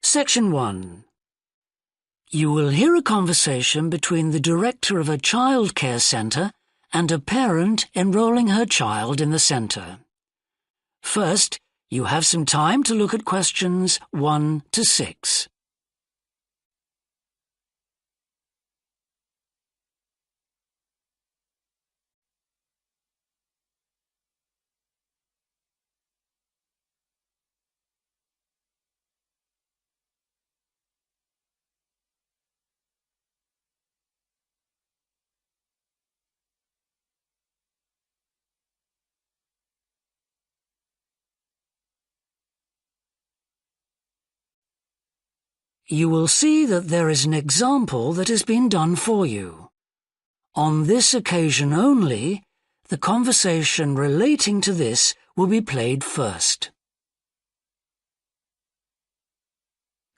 Section 1. You will hear a conversation between the director of a childcare centre and a parent enrolling her child in the centre. First, you have some time to look at questions 1 to 6. You will see that there is an example that has been done for you. On this occasion only, the conversation relating to this will be played first.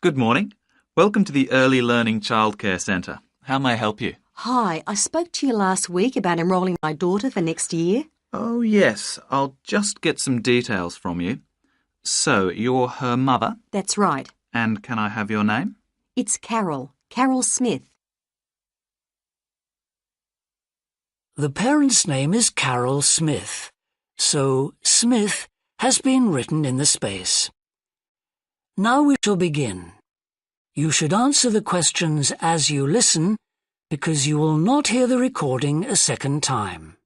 Good morning. Welcome to the Early Learning Childcare Centre. How may I help you? Hi, I spoke to you last week about enrolling my daughter for next year. Oh, yes. I'll just get some details from you. So, you're her mother? That's right. And can I have your name? It's Carol Smith. The parent's name is Carol Smith, so Smith has been written in the space. Now we shall begin. You should answer the questions as you listen, because you will not hear the recording a second time.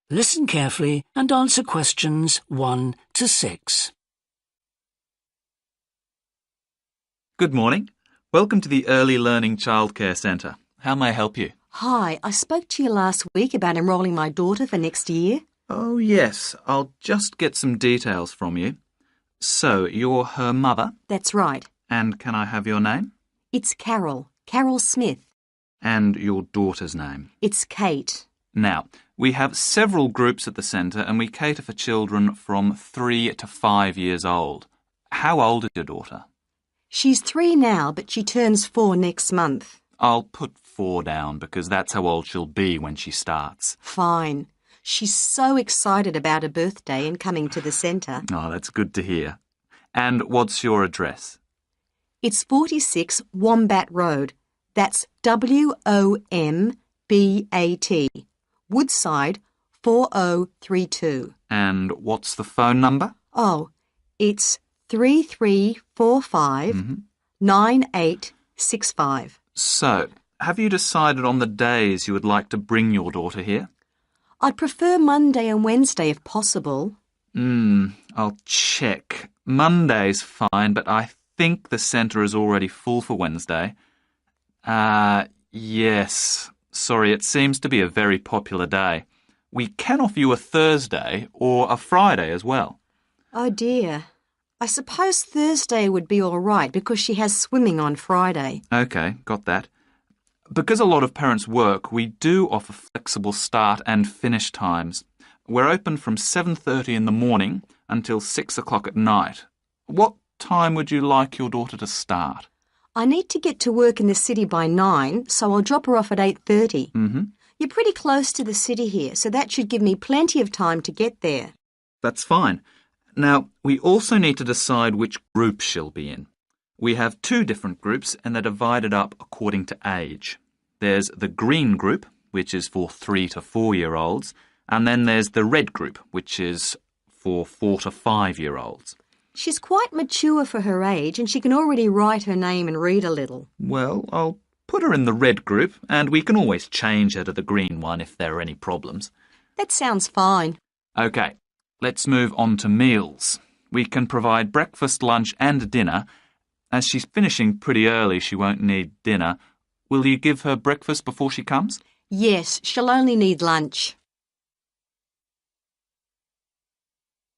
Listen carefully and answer questions 1 to 6. Good morning. Welcome to the Early Learning Childcare Centre. How may I help you? Hi, I spoke to you last week about enrolling my daughter for next year. Oh, yes. I'll just get some details from you. So, you're her mother? That's right. And can I have your name? It's Carol Smith. And your daughter's name? It's Kate. Now, we have several groups at the centre and we cater for children from 3 to 5 years old. How old is your daughter? She's 3 now, but she turns 4 next month. I'll put 4 down because that's how old she'll be when she starts. Fine. She's so excited about her birthday and coming to the centre. Oh, that's good to hear. And what's your address? It's 46 Wombat Road. That's WOMBAT. Woodside 4032. And what's the phone number? Oh, it's 3345 9865. So, have you decided on the days you would like to bring your daughter here? I'd prefer Monday and Wednesday if possible. I'll check. Monday's fine, but I think the centre is already full for Wednesday. Yes. Sorry, it seems to be a very popular day. We can offer you a Thursday or a Friday as well. Oh dear. I suppose Thursday would be all right because she has swimming on Friday. OK, got that. Because a lot of parents work, we do offer flexible start and finish times. We're open from 7:30 in the morning until 6 o'clock at night. What time would you like your daughter to start? I need to get to work in the city by 9, so I'll drop her off at 8:30. You're pretty close to the city here, so that should give me plenty of time to get there. That's fine. Now, we also need to decide which group she'll be in. We have 2 different groups and they're divided up according to age. There's the green group, which is for 3 to 4-year-olds, and then there's the red group, which is for 4 to 5-year-olds. She's quite mature for her age and she can already write her name and read a little. Well, I'll put her in the red group and we can always change her to the green one if there are any problems. That sounds fine. OK, let's move on to meals. We can provide breakfast, lunch and dinner. As she's finishing pretty early, she won't need dinner. Will you give her breakfast before she comes? Yes, she'll only need lunch.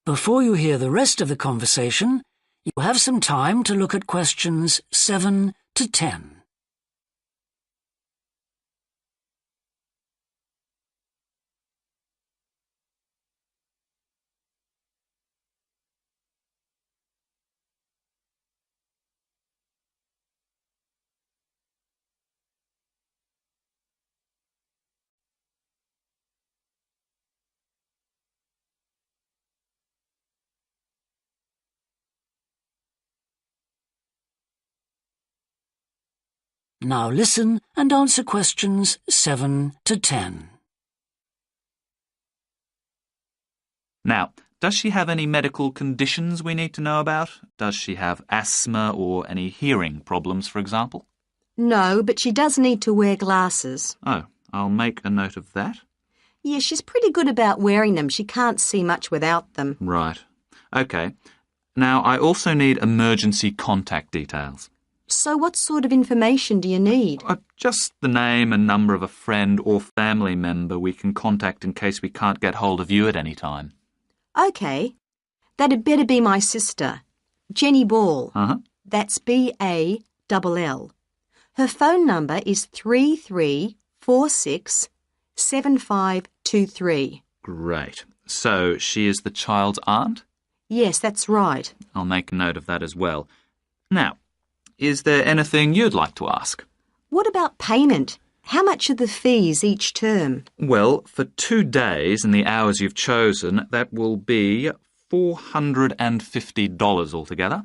Before you hear the rest of the conversation, you have some time to look at questions 7 to 10. Now listen and answer questions 7 to 10. Now, does she have any medical conditions we need to know about? Does she have asthma or any hearing problems, for example? No, but she does need to wear glasses. Oh, I'll make a note of that. Yeah, she's pretty good about wearing them. She can't see much without them. Right. OK. Now, I also need emergency contact details. So what sort of information do you need? Just the name and number of a friend or family member we can contact in case we can't get hold of you at any time. OK. That'd better be my sister, Jenny Ball. Uh-huh. That's B-A-L-L. Her phone number is 33467523. Great. So she is the child's aunt? Yes, that's right. I'll make a note of that as well. Now, is there anything you'd like to ask? What about payment? How much are the fees each term? Well, for 2 days and the hours you've chosen, that will be $450 altogether.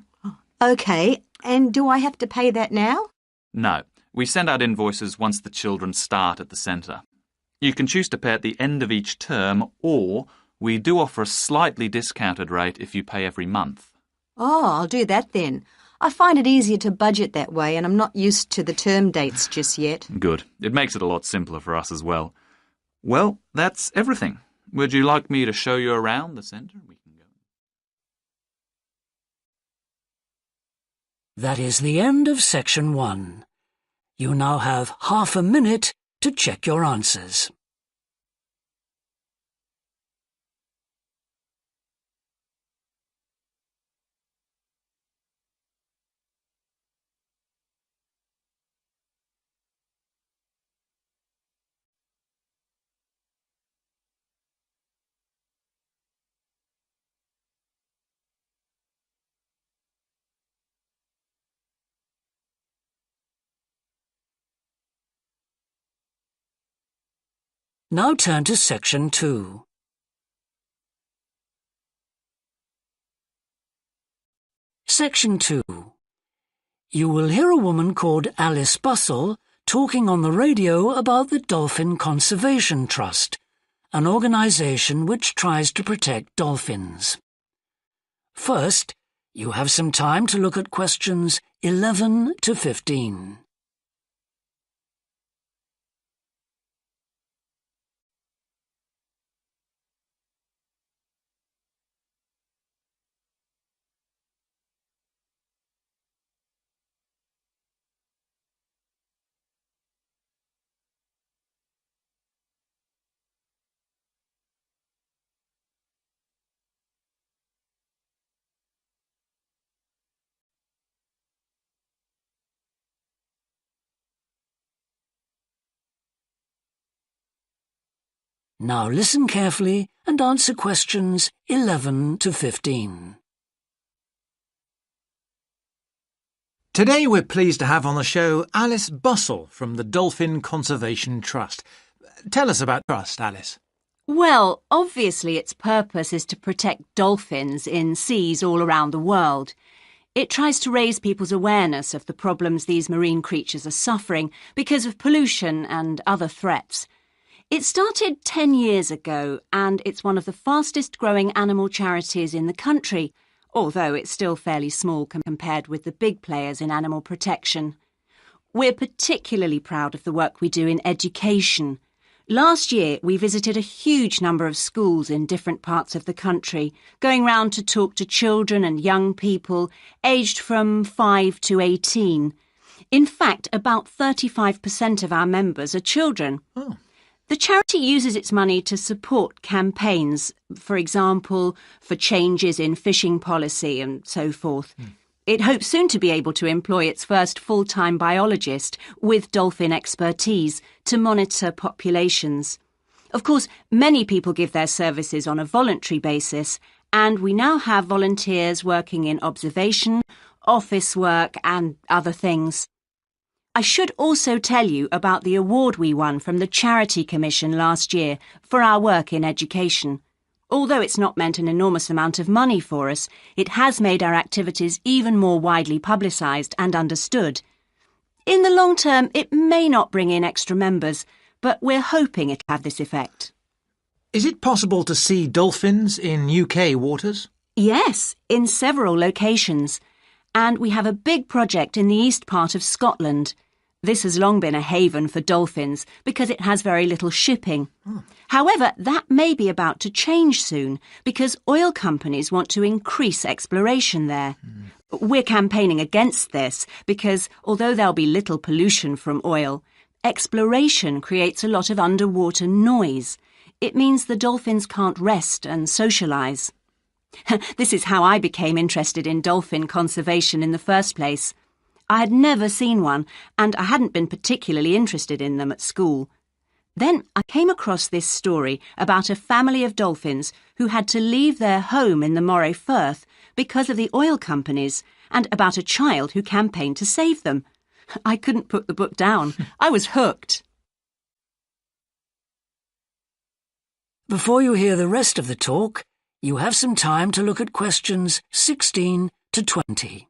OK, and do I have to pay that now? No, we send out invoices once the children start at the centre. You can choose to pay at the end of each term, or we do offer a slightly discounted rate if you pay every month. Oh, I'll do that then. I find it easier to budget that way, and I'm not used to the term dates just yet. Good. It makes it a lot simpler for us as well. Well, that's everything. Would you like me to show you around the centre? We can go. That is the end of section 1. You now have half a minute to check your answers. Now turn to section 2. Section 2. You will hear a woman called Alice Bustle talking on the radio about the Dolphin Conservation Trust, an organisation which tries to protect dolphins. First, you have some time to look at questions 11 to 15. Now listen carefully and answer questions 11 to 15. Today we're pleased to have on the show Alice Bustle from the Dolphin Conservation Trust. Tell us about Trust, Alice. Well, obviously its purpose is to protect dolphins in seas all around the world. It tries to raise people's awareness of the problems these marine creatures are suffering because of pollution and other threats. It started 10 years ago, and it's one of the fastest growing animal charities in the country, although it's still fairly small compared with the big players in animal protection. We're particularly proud of the work we do in education. Last year, we visited a huge number of schools in different parts of the country, going round to talk to children and young people aged from 5 to 18. In fact, about 35% of our members are children. Oh. The charity uses its money to support campaigns, for example, for changes in fishing policy and so forth. It hopes soon to be able to employ its first full-time biologist with dolphin expertise to monitor populations. Of course, many people give their services on a voluntary basis, and we now have volunteers working in observation, office work and other things. I should also tell you about the award we won from the Charity Commission last year for our work in education. Although it's not meant an enormous amount of money for us, it has made our activities even more widely publicised and understood. In the long term, it may not bring in extra members, but we're hoping it'll have this effect. Is it possible to see dolphins in UK waters? Yes, in several locations. And we have a big project in the east part of Scotland. This has long been a haven for dolphins because it has very little shipping. However, that may be about to change soon because oil companies want to increase exploration there. We're campaigning against this because although there'll be little pollution from oil, exploration creates a lot of underwater noise. It means the dolphins can't rest and socialise. This is how I became interested in dolphin conservation in the first place. I had never seen one, and I hadn't been particularly interested in them at school. Then I came across this story about a family of dolphins who had to leave their home in the Moray Firth because of the oil companies, and about a child who campaigned to save them. I couldn't put the book down. I was hooked. Before you hear the rest of the talk, you have some time to look at questions 16 to 20.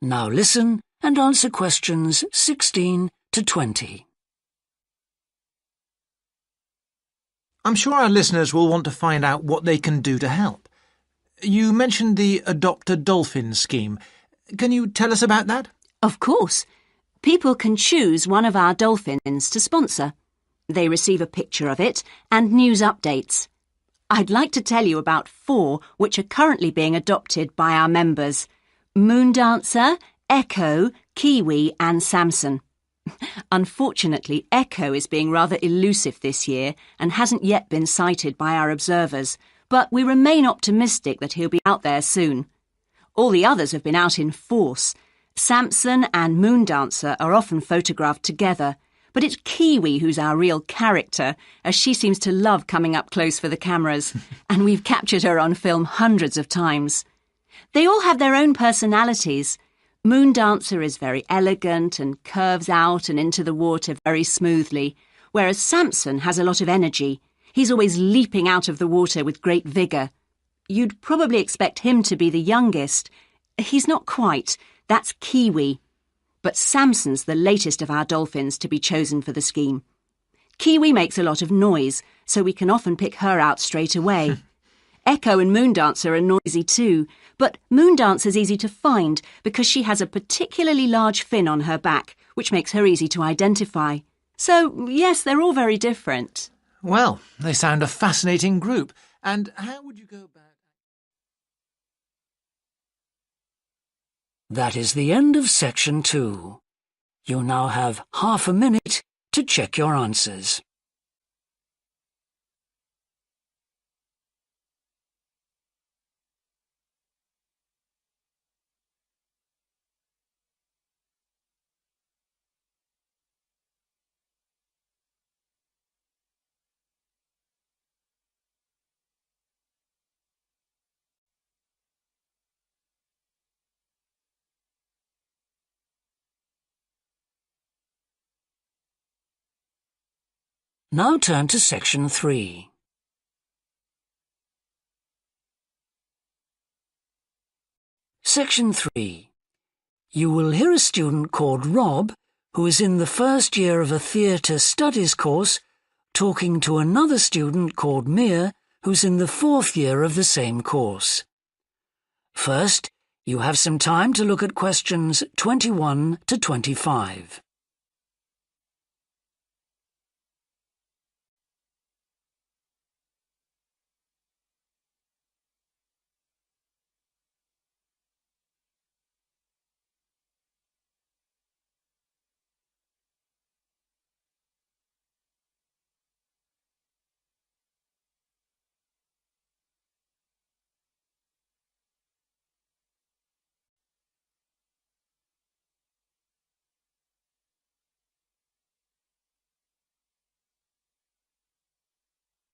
Now listen and answer questions 16 to 20. I'm sure our listeners will want to find out what they can do to help. You mentioned the Adopt a Dolphin scheme. Can you tell us about that? Of course. People can choose one of our dolphins to sponsor. They receive a picture of it and news updates. I'd like to tell you about 4 which are currently being adopted by our members: Moondancer, Echo, Kiwi and Samson. Unfortunately, Echo is being rather elusive this year and hasn't yet been sighted by our observers, but we remain optimistic that he'll be out there soon. All the others have been out in force. Samson and Moondancer are often photographed together, but it's Kiwi who's our real character, as she seems to love coming up close for the cameras, and we've captured her on film hundreds of times. They all have their own personalities. Moondancer is very elegant and curves out and into the water very smoothly, whereas Samson has a lot of energy. He's always leaping out of the water with great vigour. You'd probably expect him to be the youngest. He's not quite. That's Kiwi. But Samson's the latest of our dolphins to be chosen for the scheme. Kiwi makes a lot of noise, so we can often pick her out straight away. Echo and Moondancer are noisy too, but Moondancer's easy to find because she has a particularly large fin on her back, which makes her easy to identify. So, yes, they're all very different. Well, they sound a fascinating group. And how would you go about... That is the end of section 2. You now have half a minute to check your answers. Now turn to section 3. Section 3. You will hear a student called Rob, who is in the first year of a theatre studies course, talking to another student called Mia, who's in the 4th year of the same course. First, you have some time to look at questions 21 to 25.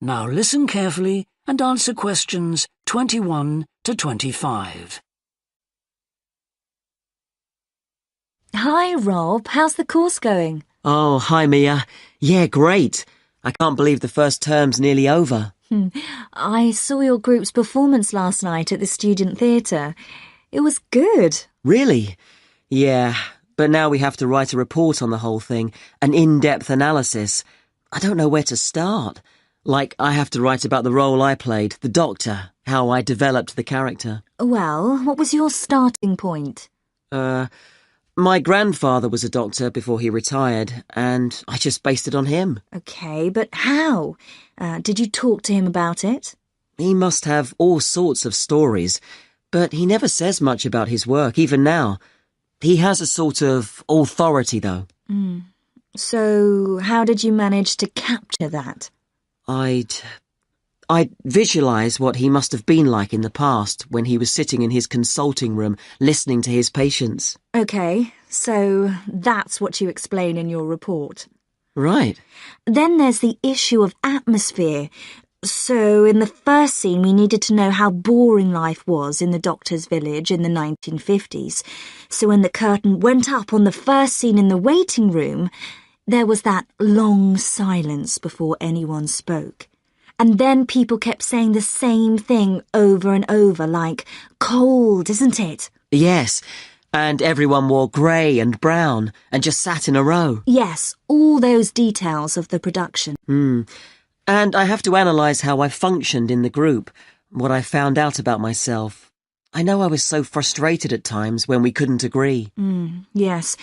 Now listen carefully and answer questions 21 to 25. Hi, Rob. How's the course going? Oh, hi, Mia. Yeah, great. I can't believe the first term's nearly over. I saw your group's performance last night at the student theatre. It was good. Really? Yeah, but now we have to write a report on the whole thing, an in-depth analysis. I don't know where to start. Like, I have to write about the role I played, the doctor, how I developed the character. Well, what was your starting point? My grandfather was a doctor before he retired, and I just based it on him. Okay, but how? Did you talk to him about it? He must have all sorts of stories, but he never says much about his work, even now. He has a sort of authority, though. So, how did you manage to capture that? I'd visualise what he must have been like in the past when he was sitting in his consulting room listening to his patients. Okay, so that's what you explain in your report. Right. Then there's the issue of atmosphere. So in the first scene we needed to know how boring life was in the doctor's village in the 1950s. So when the curtain went up on the first scene in the waiting room, there was that long silence before anyone spoke. And then people kept saying the same thing over and over, like, cold, isn't it? Yes, and everyone wore grey and brown and just sat in a row. Yes, all those details of the production. And I have to analyse how I functioned in the group, what I found out about myself. I know I was so frustrated at times when we couldn't agree. Yes.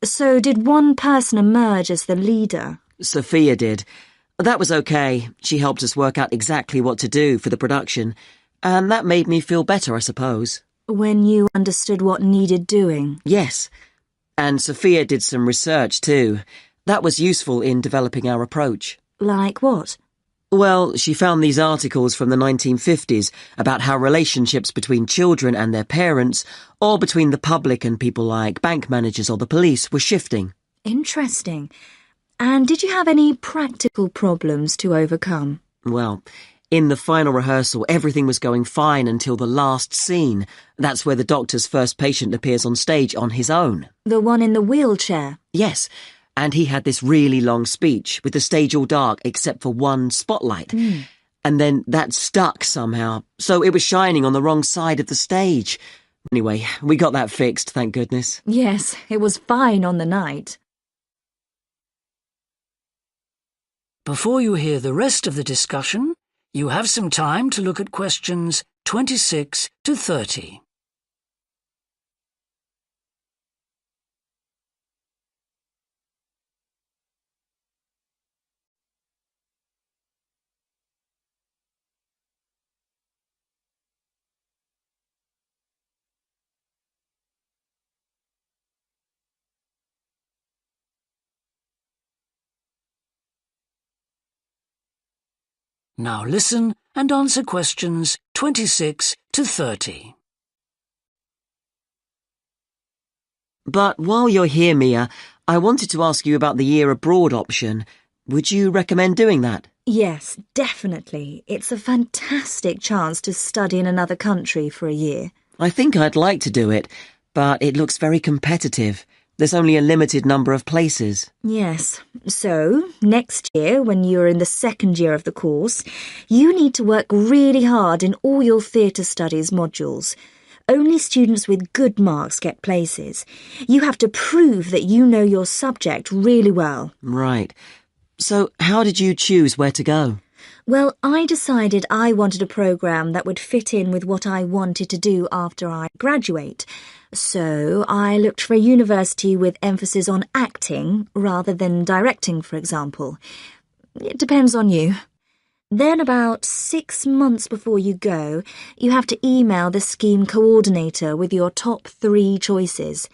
So did one person emerge as the leader? Sophia did. That was okay. She helped us work out exactly what to do for the production, and that made me feel better, I suppose. When you understood what needed doing? Yes. And Sophia did some research too. That was useful in developing our approach. Like what? Well, she found these articles from the 1950s about how relationships between children and their parents, or between the public and people like bank managers or the police, were shifting. Interesting. And did you have any practical problems to overcome? Well, in the final rehearsal, everything was going fine until the last scene. That's where the doctor's first patient appears on stage on his own. The one in the wheelchair? Yes, and he had this really long speech with the stage all dark except for one spotlight. And then that stuck somehow, so it was shining on the wrong side of the stage. Anyway, we got that fixed, thank goodness. Yes, it was fine on the night. Before you hear the rest of the discussion, you have some time to look at questions 26 to 30. Now listen and answer questions 26 to 30. But while you're here, Mia, I wanted to ask you about the year abroad option. Would you recommend doing that? Yes, definitely. It's a fantastic chance to study in another country for a year. I think I'd like to do it, but it looks very competitive. There's only a limited number of places. Yes. So, next year, when you're in the second year of the course, you need to work really hard in all your theatre studies modules. Only students with good marks get places. You have to prove that you know your subject really well. Right. So, how did you choose where to go? Well, I decided I wanted a programme that would fit in with what I wanted to do after I graduate. So I looked for a university with emphasis on acting rather than directing, for example. It depends on you. Then about 6 months before you go, you have to email the scheme coordinator with your top 3 choices.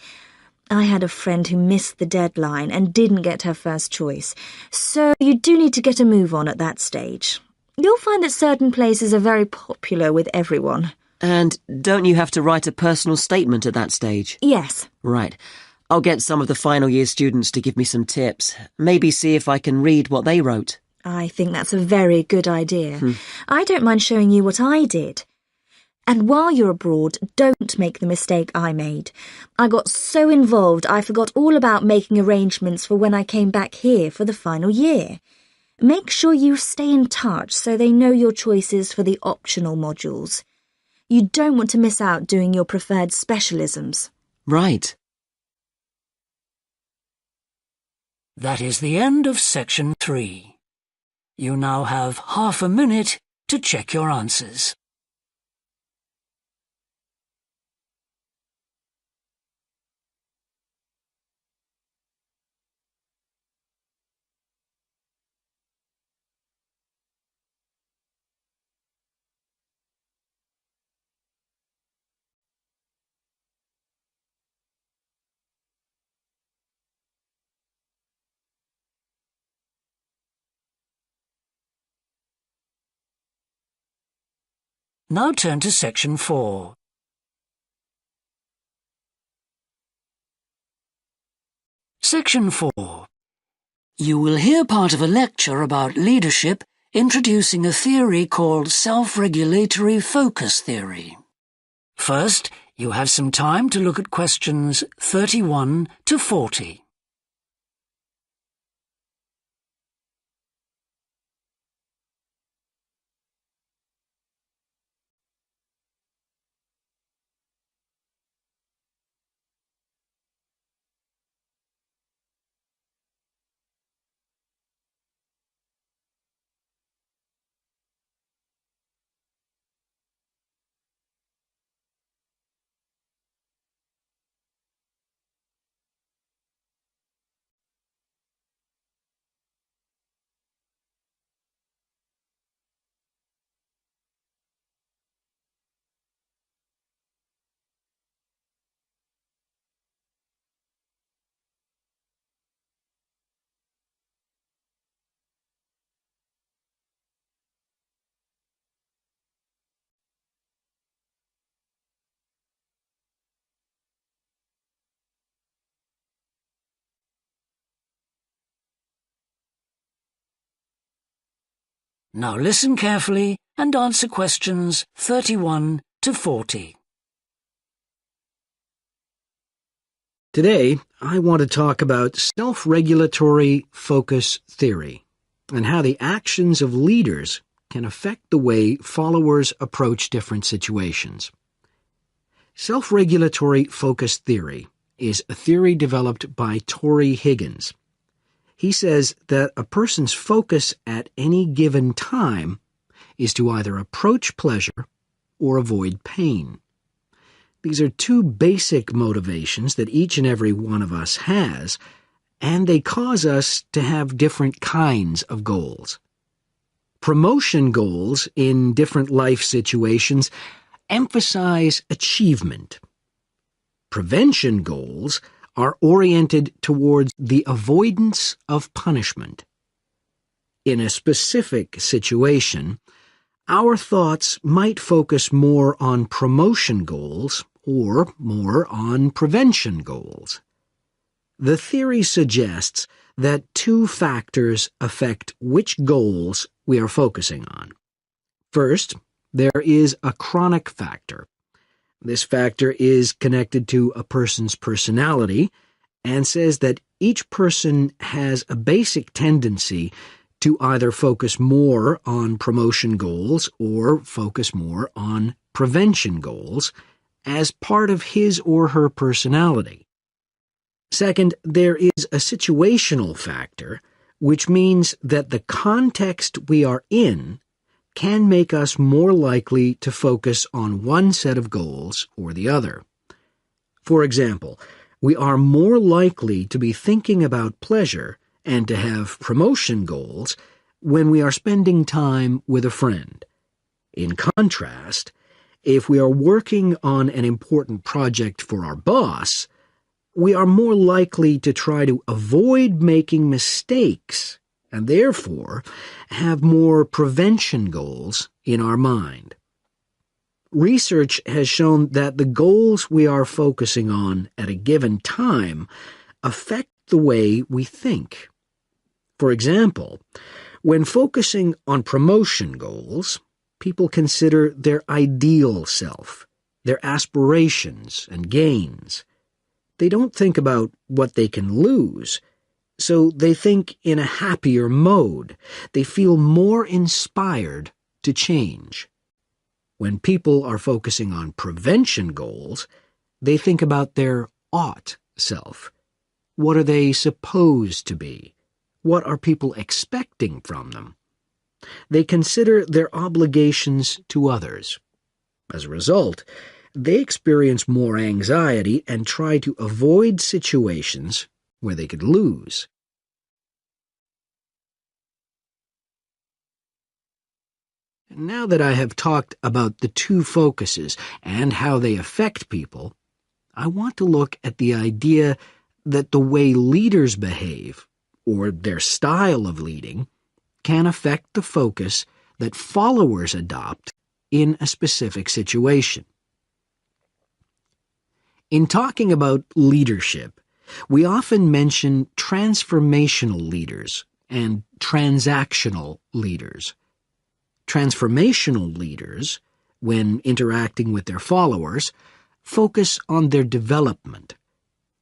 I had a friend who missed the deadline and didn't get her first choice, so you do need to get a move on at that stage. You'll find that certain places are very popular with everyone. And don't you have to write a personal statement at that stage? Yes. Right. I'll get some of the final year students to give me some tips. Maybe see if I can read what they wrote. I think that's a very good idea. I don't mind showing you what I did. And while you're abroad, don't make the mistake I made. I got so involved I forgot all about making arrangements for when I came back here for the final year. Make sure you stay in touch so they know your choices for the optional modules. You don't want to miss out doing your preferred specialisms. Right. That is the end of section 3. You now have half a minute to check your answers. Now turn to section 4. Section 4. You will hear part of a lecture about leadership introducing a theory called self-regulatory focus theory. First, you have some time to look at questions 31 to 40. Now listen carefully and answer questions 31 to 40. Today, I want to talk about self-regulatory focus theory and how the actions of leaders can affect the way followers approach different situations. Self-regulatory focus theory is a theory developed by Torrey Higgins. He says that a person's focus at any given time is to either approach pleasure or avoid pain. These are two basic motivations that each and every one of us has, and they cause us to have different kinds of goals. Promotion goals in different life situations emphasize achievement. Prevention goals are oriented towards the avoidance of punishment. In a specific situation, our thoughts might focus more on promotion goals or more on prevention goals. The theory suggests that two factors affect which goals we are focusing on. First, there is a chronic factor. This factor is connected to a person's personality and says that each person has a basic tendency to either focus more on promotion goals or focus more on prevention goals as part of his or her personality. Second, there is a situational factor, which means that the context we are in can make us more likely to focus on one set of goals or the other. For example, we are more likely to be thinking about pleasure and to have promotion goals when we are spending time with a friend. In contrast, if we are working on an important project for our boss, we are more likely to try to avoid making mistakes and therefore have more prevention goals in our mind. Research has shown that the goals we are focusing on at a given time affect the way we think. For example, When focusing on promotion goals, people consider their ideal self, their aspirations and gains. They don't think about what they can lose, so they think in a happier mode. They feel more inspired to change. When people are focusing on prevention goals, they think about their ought self. What are they supposed to be? What are people expecting from them? They consider their obligations to others. As a result, they experience more anxiety and try to avoid situations where they could lose. Now that I have talked about the two focuses and how they affect people, I want to look at the idea that the way leaders behave, or their style of leading, can affect the focus that followers adopt in a specific situation. In talking about leadership, we often mention transformational leaders and transactional leaders. Transformational leaders, when interacting with their followers, focus on their development.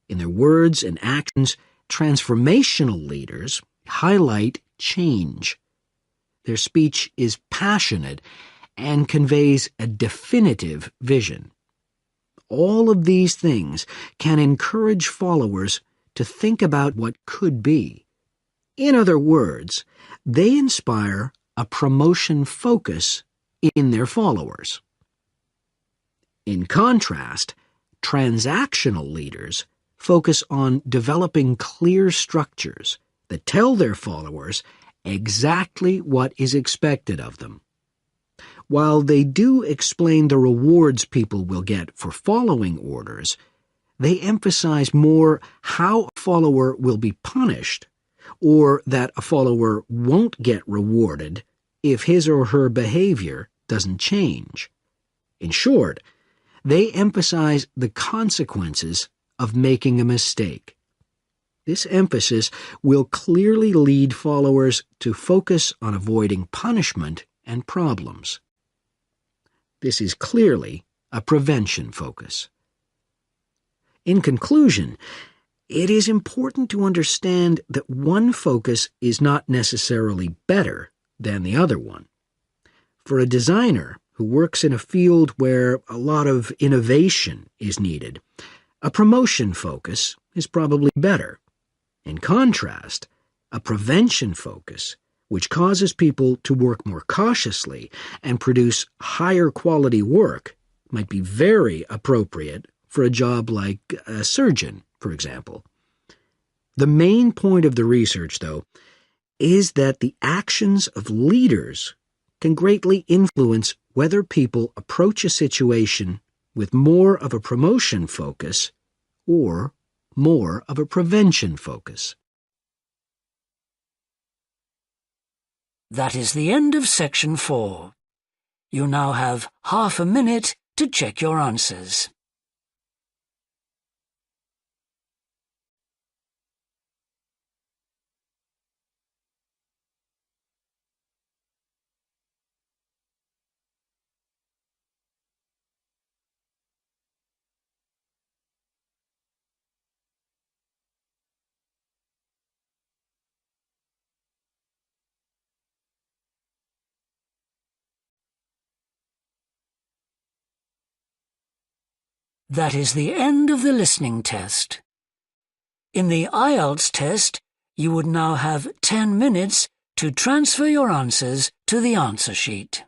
In their words and actions, transformational leaders highlight change. Their speech is passionate and conveys a definitive vision. All of these things can encourage followers to think about what could be. In other words, they inspire a promotion focus in their followers. In contrast, transactional leaders focus on developing clear structures that tell their followers exactly what is expected of them. While they do explain the rewards people will get for following orders, they emphasize more how a follower will be punished, or that a follower won't get rewarded if his or her behavior doesn't change. In short, they emphasize the consequences of making a mistake. This emphasis will clearly lead followers to focus on avoiding punishment and problems. This is clearly a prevention focus. In conclusion, it is important to understand that one focus is not necessarily better than the other one. For a designer who works in a field where a lot of innovation is needed, a promotion focus is probably better. In contrast, a prevention focus, which causes people to work more cautiously and produce higher quality work, might be very appropriate for a job like a surgeon, for example. The main point of the research, though, is that the actions of leaders can greatly influence whether people approach a situation with more of a promotion focus or more of a prevention focus. That is the end of section 4. You now have half a minute to check your answers. That is the end of the listening test. In the IELTS test, you would now have 10 minutes to transfer your answers to the answer sheet.